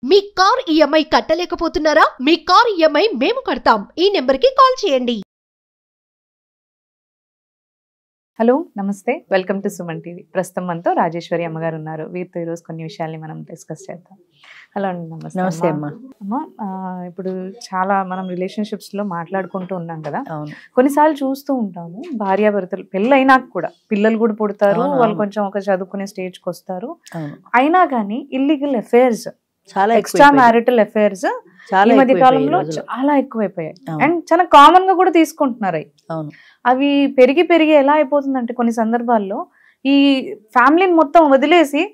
మీ car EMI కట్టలేకపోతున్నారా? మీ car EMI మేము కడతాం. ఈ నెంబర్కి కాల్ చేయండి. హలో నమస్తే, వెల్కమ్ టు సుమన్ టీవీ. ప్రస్తుతం మనతో రాజేశ్వరి అమ్మగారు ఉన్నారు. వీరితో ఈరోజు కొన్ని విషయాల్ని మనం డిస్కస్ చేద్దాం. హలో అండి, నమస్తే. నమస్తే అమ్మ. ఇప్పుడు చాలా మనం రిలేషన్షిప్స్లో మాట్లాడుకుంటూ ఉన్నాం కదా. అవును. కొన్నిసార్లు చూస్తూ ఉంటాము, భార్యాభర్తలు పెళ్ళి అయినాక కూడా పిల్లలు కూడా పుడతారు, అవును, వాళ్ళు అవును. కొంచెం ఒక చదువుకునే స్టేజ్కి వస్తారు. అవును. అయినా కానీ ఇల్లీగల్ అఫైర్స్, చాలా ఎక్స్ట్రా మ్యారిటల్ అఫైర్స్ ఈ మధ్య కాలంలో చాలా ఎక్కువైపోయాయి. అండ్ చాలా కామన్ గా కూడా తీసుకుంటున్నారు. అవును. అవి పెరిగి పెరిగి ఎలా అయిపోతుందంటే కొన్ని సందర్భాల్లో ఈ ఫ్యామిలీని మొత్తం వదిలేసి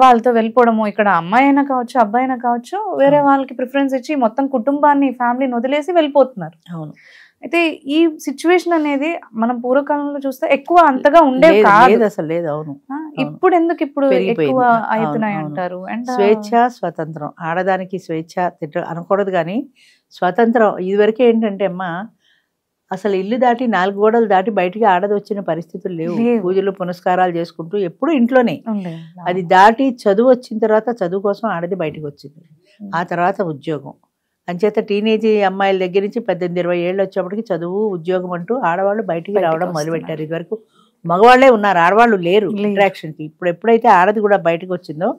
వాళ్ళతో వెళ్ళిపోవడము, ఇక్కడ అమ్మాయి అయినా కావచ్చు అబ్బాయి అయినా కావచ్చు, వేరే వాళ్ళకి ప్రిఫరెన్స్ ఇచ్చి మొత్తం కుటుంబాన్ని ఫ్యామిలీని వదిలేసి వెళ్ళిపోతున్నారు. అవును. అయితే ఈ సిచ్యువేషన్ అనేది మనం పూర్వకాలంలో చూస్తే ఎక్కువ అంతగా ఉండేది కాదు అసలు లేదు. అవును. ఇప్పుడు ఎందుకు ఇప్పుడు ఎక్కువ అవుతున్నాయి అంటారు? అండ్ స్వేచ్ఛ స్వతంత్రం, ఆడదానికి స్వేచ్ఛ అనకూడదు కానీ స్వతంత్రం. ఇదివరకే ఏంటంటే అమ్మ, అసలు ఇల్లు దాటి 4 గోడలు దాటి బయటికి ఆడది వచ్చిన పరిస్థితులు లేవు. పూజలు పునస్కారాలు చేసుకుంటూ ఎప్పుడు ఇంట్లోనే. అది దాటి చదువు వచ్చిన తర్వాత చదువు కోసం ఆడది బయటకు వచ్చింది. ఆ తర్వాత ఉద్యోగం. అంచేత టీనేజ్ అమ్మాయిల దగ్గర నుంచి 18-20 ఏళ్ళు వచ్చేప్పటికి చదువు ఉద్యోగం అంటూ ఆడవాళ్ళు బయటికి రావడం మొదలుపెట్టారు. ఇదివరకు మగవాళ్లే ఉన్నారు, ఆడవాళ్ళు లేరు అట్రాక్షన్కి. ఇప్పుడు ఎప్పుడైతే ఆడది కూడా బయటకు వచ్చిందో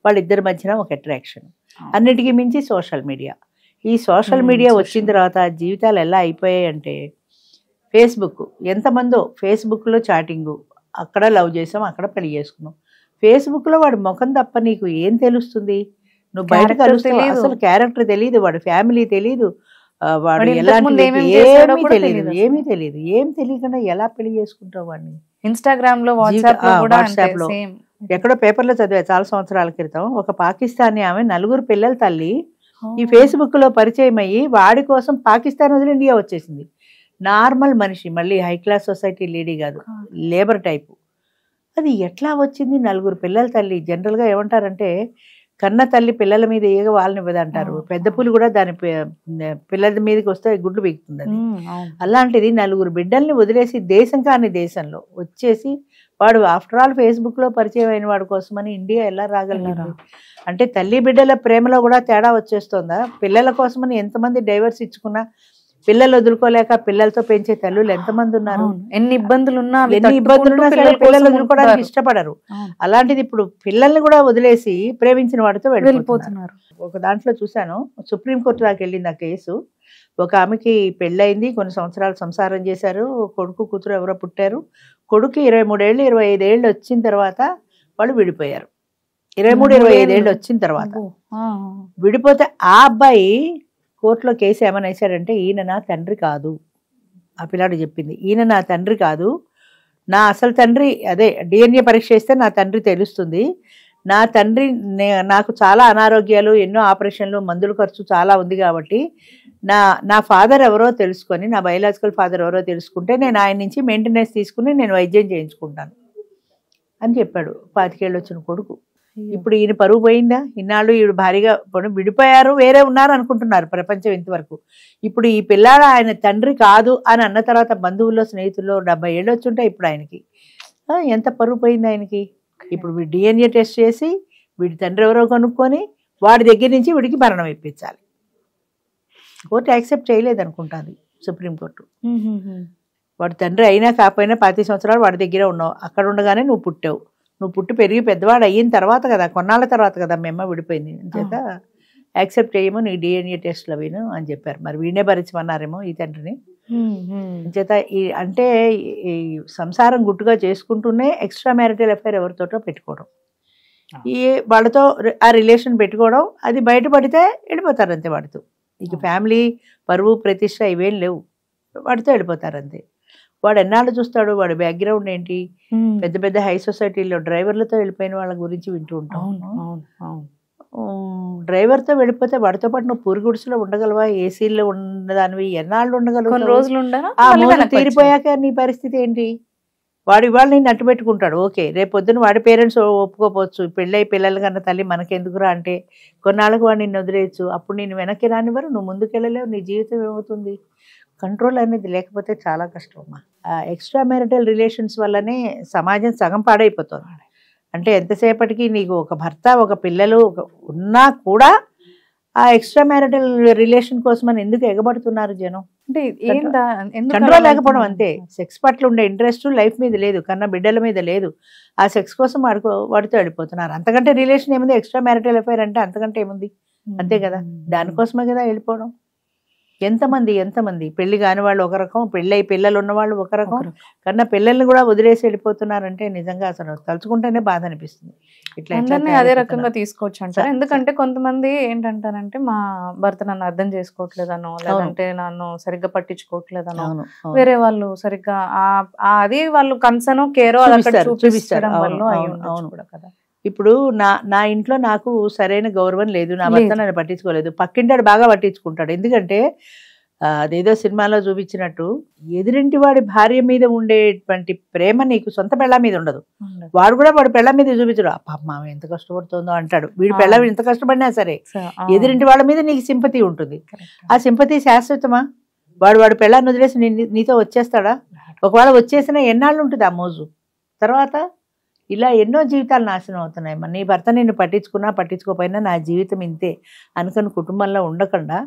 వాళ్ళిద్దరి మధ్యన ఒక అట్రాక్షన్. అన్నిటికీ మించి సోషల్ మీడియా. ఈ సోషల్ మీడియా వచ్చిన తర్వాత జీవితాలు ఎలా అయిపోయాయి అంటే, ఫేస్బుక్, ఎంతమందో ఫేస్బుక్లో చాటింగు, అక్కడ లవ్ చేసాం, అక్కడ పెళ్లి చేసుకున్నాం. ఫేస్బుక్లో వాడి ముఖం తప్ప నీకు ఏం తెలుస్తుంది? నువ్వు బయట కలుస్తావు, అసలు క్యారెక్టర్ తెలియదు, వాడి ఫ్యామిలీ తెలియదు, వాడు ఎలాంటి ఏమీ తెలియదు. ఏం తెలియకుండా ఎలా పెళ్లి చేసుకుంటావు వాడిని? ఇన్స్టాగ్రామ్ లో, వాట్సాప్ లో, ఎక్కడో పేపర్లో చదివా చాలా సంవత్సరాల క్రితం. ఒక పాకిస్తానీ ఆమె 4 పిల్లల తల్లి ఈ ఫేస్బుక్ లో పరిచయం అయ్యి వాడి కోసం పాకిస్తాన్ వదిలి ఇండియా వచ్చేసింది. నార్మల్ మనిషి, మళ్ళీ హై క్లాస్ సొసైటీ లేడీ కాదు, లేబర్ టైపు. అది ఎట్లా వచ్చింది? 4 పిల్లల తల్లి. జనరల్గా ఏమంటారంటే, కన్న తల్లి పిల్లల మీద ఏగ వాళ్ళని ఇవ్వదంటారు. పెద్ద పులి కూడా దాని పిల్లల మీదకి వస్తే గుడ్లు బిగుతుంది. అది అలాంటిది 4 బిడ్డల్ని వదిలేసి దేశం కాని దేశంలో వచ్చేసి వాడు ఆఫ్టర్ ఆల్ ఫేస్బుక్లో పరిచయం అయిన వాడి కోసమని ఇండియా ఎలా రాగలిగారు? అంటే తల్లి బిడ్డల ప్రేమలో కూడా తేడా వచ్చేస్తుందా? పిల్లల కోసమని ఎంతమంది డైవర్స్ ఇచ్చుకున్నా పిల్లలు వదులుకోలేక పిల్లలతో పెంచే తల్లులు ఎంతమంది ఉన్నారు? ఎన్ని ఇబ్బందులున్నా పిల్లలు వదులుకోవడానికి ఇష్టపడరు. అలాంటిది ఇప్పుడు పిల్లల్ని కూడా వదిలేసి ప్రేమించిన వాడితో వెళ్ళిపోతున్నారు. ఒక దాంట్లో చూశాను, సుప్రీంకోర్టు దాకా వెళ్ళింది ఆ కేసు. ఒక ఆమెకి పెళ్ళయింది, కొన్ని సంవత్సరాలు సంసారం చేశారు, కొడుకు కూతురు ఎవరో పుట్టారు. కొడుకు 23 ఏళ్ళు 25 ఏళ్ళు వచ్చిన తర్వాత వాళ్ళు విడిపోయారు. 23-25 ఏళ్ళు వచ్చిన తర్వాత విడిపోతే ఆ అబ్బాయి కోర్టులో కేసు ఏమని వేశాడంటే, ఈయన నా తండ్రి కాదు. ఆ పిల్లాడు చెప్పింది, ఈయన నా తండ్రి కాదు, నా అసలు తండ్రి అదే DNA పరీక్ష చేస్తే నా తండ్రి తెలుస్తుంది. నా తండ్రి నాకు చాలా అనారోగ్యాలు, ఎన్నో ఆపరేషన్లు, మందుల ఖర్చు చాలా ఉంది కాబట్టి నా ఫాదర్ ఎవరో తెలుసుకొని, నా బయలాజికల్ ఫాదర్ ఎవరో తెలుసుకుంటే నేను ఆయన నుంచి మెయింటెనెన్స్ తీసుకుని నేను వైద్యం చేయించుకుంటాను అని చెప్పాడు 25 ఏళ్ళు వచ్చిన కొడుకు. ఇప్పుడు ఈయన పరువు పోయిందా? ఇన్నాళ్ళు ఈవిడ భారీగా విడిపోయారు, వేరే ఉన్నారు అనుకుంటున్నారు ప్రపంచం ఇంతవరకు. ఇప్పుడు ఈ పిల్లాడు ఆయన తండ్రి కాదు అని అన్న తర్వాత బంధువుల్లో స్నేహితుల్లో 70 ఏళ్ళు వచ్చుంటాయి ఇప్పుడు ఆయనకి. ఎంత పరువు పోయింది ఆయనకి? ఇప్పుడు వీడు DNA టెస్ట్ చేసి వీడి తండ్రి ఎవరో కనుక్కొని వాడి దగ్గర నుంచి వీడికి మరణం ఇప్పించాలి. కోర్టు యాక్సెప్ట్ చేయలేదు అనుకుంటుంది సుప్రీంకోర్టు. వాడి తండ్రి అయినా కాకపోయినా 25 సంవత్సరాలు వాడి దగ్గర ఉన్నావు, అక్కడ ఉండగానే నువ్వు పుట్టావు, నువ్వు పుట్టి పెరిగి పెద్దవాడు అయిన తర్వాత కదా, కొన్నాళ్ళ తర్వాత కదా మీ అమ్మ విడిపోయింది, చేత యాక్సెప్ట్ చేయమో నీ DNA టెస్ట్లు అవిను అని చెప్పారు. మరి వీడే భరించమన్నారేమో ఈ తండ్రిని. చేత అంటే ఈ సంసారం గుట్టుగా చేసుకుంటూనే ఎక్స్ట్రా మ్యారిటల్ అఫైర్ ఎవరితోటో పెట్టుకోవడం, ఈ వాళ్ళతో ఆ రిలేషన్ పెట్టుకోవడం, అది బయటపడితే వెళ్ళిపోతారు అంతే వాడితో. ఇక ఫ్యామిలీ పరువు ప్రతిష్ట ఇవేం లేవు, వాడితో వెళ్ళిపోతారు అంతే. వాడు ఎన్నాళ్ళు చూస్తాడు? వాడి బ్యాక్గ్రౌండ్ ఏంటి? పెద్ద పెద్ద హై సొసైటీలో డ్రైవర్లతో వెళ్ళిపోయిన వాళ్ళ గురించి వింటూ ఉంటాం. డ్రైవర్తో వెళ్ళిపోతే వాడితో పాటు నువ్వు పూరి గుడిసెలో ఉండగలవా? ఏసీలో ఉండదానివి ఎన్నాళ్ళు ఉండగలవు? రోజులు తీరిపోయాక నీ పరిస్థితి ఏంటి? వాడు ఇవాళ నేను అట్టు పెట్టుకుంటాడు, ఓకే, రేపు పొద్దున వాడి పేరెంట్స్ ఒప్పుకోపోవచ్చు, పెళ్ళై పిల్లల కన్నా తల్లి మనకెందుకురా అంటే కొన్నాళ్ళకు వాడు నిన్ను వదిలేయచ్చు. అప్పుడు నేను వెనక్కి రానివ్వరు, నువ్వు ముందుకెళ్ళలేవు, నీ జీవితం ఏమవుతుంది? కంట్రోల్ అనేది లేకపోతే చాలా కష్టం అమ్మా. ఎక్స్ట్రా మ్యారిటల్ రిలేషన్స్ వల్లనే సమాజం సగం పాడైపోతుంది. అంటే ఎంతసేపటికి నీకు ఒక భర్త ఒక పిల్లలు ఉన్నా కూడా ఆ ఎక్స్ట్రా మ్యారిటల్ రిలేషన్ కోసం అని ఎందుకు ఎగబడుతున్నారు జనం? అంటే కంట్రోల్ లేకపోవడం అంతే. సెక్స్ పట్ల ఉండే ఇంట్రెస్ట్ లైఫ్ మీద లేదు, కన్నా బిడ్డల మీద లేదు. ఆ సెక్స్ కోసం వాడితో వెళ్ళిపోతున్నారు. అంతకంటే రిలేషన్ ఏముంది? ఎక్స్ట్రా మ్యారిటల్ అఫైర్ అంటే అంతకంటే ఏముంది? అంతే కదా, దానికోసమే కదా వెళ్ళిపోవడం. ఎంతమంది పెళ్లి కాని వాళ్ళు ఒక రకం, పెళ్ళై పిల్లలు ఉన్న వాళ్ళు ఒక రకం, కన్నా పిల్లల్ని కూడా వదిలేసి వెళ్ళిపోతున్నారంటే నిజంగా అసలు తలుచుకుంటేనే బాధ అనిపిస్తుంది. ఇట్లా అదే రకంగా తీసుకోవచ్చు అంటారు. ఎందుకంటే కొంతమంది ఏంటంటారంటే మా భర్త నన్ను అర్థం చేసుకోవట్లేదనో, లేదంటే నన్ను సరిగ్గా పట్టించుకోవట్లేదనో, వేరే వాళ్ళు సరిగ్గా అది వాళ్ళు కన్సర్న్ కేరో చూపిస్తారు వల్ల అయి ఉండొచ్చు కూడా కదా. ఇప్పుడు నా ఇంట్లో నాకు సరైన గౌరవం లేదు, నా భర్త నన్ను పట్టించుకోలేదు, పక్కింటాడు బాగా పట్టించుకుంటాడు. ఎందుకంటే అదేదో సినిమాలో చూపించినట్టు ఎదురింటి వాడి భార్య మీద ఉండేటువంటి ప్రేమ నీకు సొంత పెళ్ళ మీద ఉండదు. వాడు కూడా వాడి పెళ్ళ మీద చూపించడు, అమ్మ ఎంత కష్టపడుతుందో అంటాడు. వీడి పెళ్ళ ఎంత కష్టపడినా సరే ఎదురింటి వాళ్ళ మీద నీకు సింపతి ఉంటుంది. ఆ సింపతి శాశ్వతమా? వాడి పెళ్ళాన్ని వదిలేసి నీతో వచ్చేస్తాడా? ఒకవేళ వచ్చేసినా ఎన్నాళ్ళు ఉంటుంది ఆ మోజు? తర్వాత ఇలా ఎన్నో జీవితాలు నాశనం అవుతున్నాయి. నీ భర్త నిన్ను పట్టించుకున్నా పట్టించుకోకపోయినా నా జీవితం ఇంతే అనుకుని కుటుంబంలో ఉండకుండా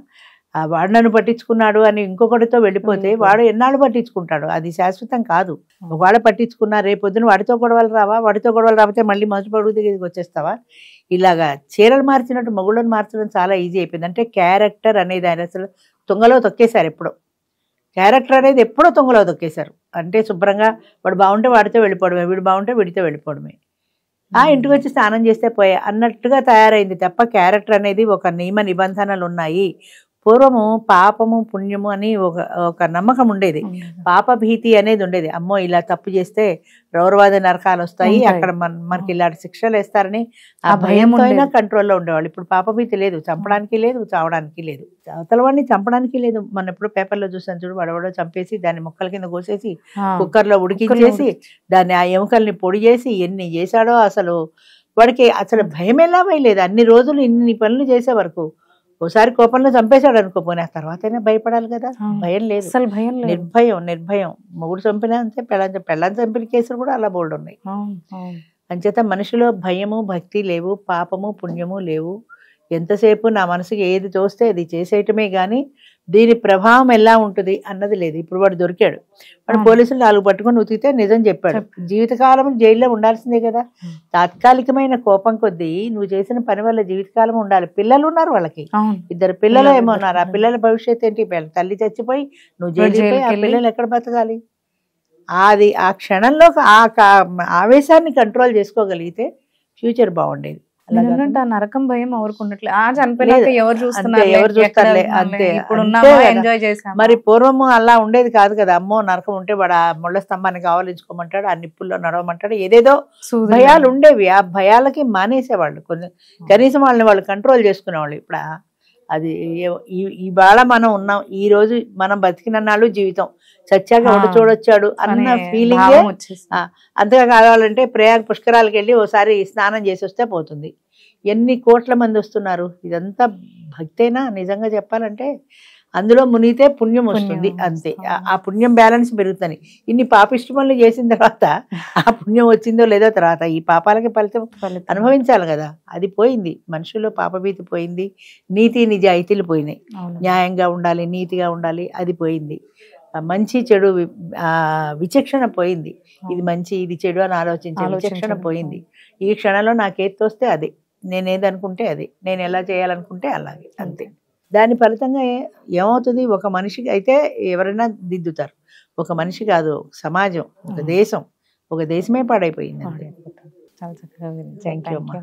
వాడు నన్ను పట్టించుకున్నాడు అని ఇంకొకటితో వెళ్ళిపోతే వాడు ఎన్నాళ్ళు పట్టించుకుంటాడు? అది శాశ్వతం కాదు. ఒకవేళ పట్టించుకున్నా రేపొద్దున వాడితో గొడవలు రావా? వాడితో గొడవలు రాకపోతే మళ్ళీ మంచు పడుగు దగ్గరికి వచ్చేస్తావా? ఇలాగా చీరలు మార్చినట్టు మొగుళ్ళని మార్చడం చాలా ఈజీ అయిపోయింది. అంటే క్యారెక్టర్ అనేది ఆయన అసలు తుంగలో తొక్కేశారు. క్యారెక్టర్ అనేది ఎప్పుడో తొంగలో తొక్కేశారు. అంటే శుభ్రంగా వాడు బాగుంటే వాడితో వెళ్ళిపోవడమే, వీడు బాగుంటే వీడితో వెళ్ళిపోవడమే, ఇంటికి వచ్చి స్నానం చేస్తే పోయే అన్నట్టుగా తయారైంది తప్ప క్యారెక్టర్ అనేది ఒక నియమ నిబంధనలు ఉన్నాయి. పూర్వము పాపము పుణ్యము అని ఒక నమ్మకం ఉండేది. పాప భీతి అనేది ఉండేది. అమ్మో ఇలా తప్పు చేస్తే రౌరవాద నరకాలు వస్తాయి, అక్కడ మనకి ఇలాంటి శిక్షలు వేస్తారని ఆ భయంతో అయినా కంట్రోల్లో ఉండేవాళ్ళు. ఇప్పుడు పాప భీతి లేదు, చంపడానికి లేదు, చావడానికి లేదు. అవతల వాడిని చంపడానికి లేదు. మనం ఎప్పుడు పేపర్లో చూసాను చూడు, వాడవాడో చంపేసి దాన్ని ముక్కల కింద కోసేసి కుక్కర్లో ఉడికించేసి దాన్ని ఆ ఎముకల్ని పొడి చేసి ఎన్ని చేశాడో అసలు వాడికి అసలు భయం ఎలా వేయలేదు. అన్ని రోజులు ఇన్ని పనులు చేసే వరకు ఓసారి కోపంలో చంపేశాడు అనుకోపోయినా తర్వాత అయినా భయపడాలి కదా. భయం లేదు, నిర్భయం. మొగుడు చంపినా అంతే, పెళ్ళాన్ని చంపిన కేసులు కూడా అలా బోల్డ్ ఉన్నాయి. అంచేత మనిషిలో భయము భక్తి లేవు, పాపము పుణ్యము లేవు. ఎంతసేపు నా మనసుకి ఏది తోస్తే అది చేసేయటమే కానీ దీని ప్రభావం ఎలా ఉంటుంది అన్నది లేదు. ఇప్పుడు వాడు దొరికాడు, వాడు పోలీసులు 4 పట్టుకొని ఉతికితే నిజం చెప్పాడు. జీవితకాలం జైల్లో ఉండాల్సిందే కదా. తాత్కాలికమైన కోపం కొద్దీ నువ్వు చేసిన పని వల్ల జీవితకాలం ఉండాలి. పిల్లలు ఉన్నారు, వాళ్ళకి 2 పిల్లలు ఏమో ఉన్నారు. ఆ పిల్లల భవిష్యత్తు ఏంటి? తల్లి చచ్చిపోయి నువ్వు జైలు పోయి ఆ పిల్లలు ఎక్కడ బతకాలి? అది ఆ క్షణంలో ఆ ఆవేశాన్ని కంట్రోల్ చేసుకోగలిగితే ఫ్యూచర్ బాగుండేది. నరకం భయం ఎవరికి ఉండట్లేదు. చనిపోయినాక ఎవరు చూస్తున్నారు? అంతే. మరి పూర్వము అలా ఉండేది కాదు కదా. అమ్మో నరకం ఉంటే వాడు ఆ ముళ్ళ స్తంభాన్ని కావాలించుకోమంటాడు, ఆ నిప్పుల్లో నడవమంటాడు, ఏదేదో భయాలు ఉండేవి. ఆ భయాలకి మానేసేవాళ్ళు. కనీసం వాళ్ళు కంట్రోల్ చేసుకునేవాళ్ళు. ఇప్పుడు అది ఇవాళ మనం ఉన్నాం, ఈ రోజు మనం బతికినన్నాళ్ళు జీవితం, చచ్చాక ఒకటి చూడొచ్చాడు అన్న ఫీలింగే. అంతగా కావాలంటే ప్రయాగ పుష్కరాలకు వెళ్ళి ఓసారి స్నానం చేసి వస్తే పోతుంది. ఎన్ని కోట్ల మంది వస్తున్నారు. ఇదంతా భక్తేనా? నిజంగా చెప్పాలంటే అందులో మునిగితే పుణ్యం వస్తుంది అంతే. ఆ పుణ్యం బ్యాలెన్స్ పెరుగుతుంది. ఇన్ని పాపిష్టి పనులు చేసిన తర్వాత ఆ పుణ్యం వచ్చిందో లేదో తర్వాత ఈ పాపాలకి ఫలితం అనుభవించాలి కదా. అది పోయింది. మనుషుల్లో పాపభీతి పోయింది, నీతి నిజాయితీలు పోయినాయి. న్యాయంగా ఉండాలి, నీతిగా ఉండాలి, అది పోయింది. మంచి చెడు విచక్షణ పోయింది. ఇది మంచి ఇది చెడు అని ఆలోచించే విచక్షణ పోయింది. ఈ క్షణంలో నాకేది తోస్తే అదే, నేనేదనుకుంటే అదే, నేను ఎలా చేయాలనుకుంటే అలాగే, అంతే. దాని ఫలితంగా ఏమవుతుంది? ఒక మనిషికి అయితే ఎవరైనా దిద్దుతారు, ఒక మనిషి కాదు, సమాజం, ఒక దేశమే పాడైపోయింది. చాలా చక్కగా. థ్యాంక్ యూ అమ్మా.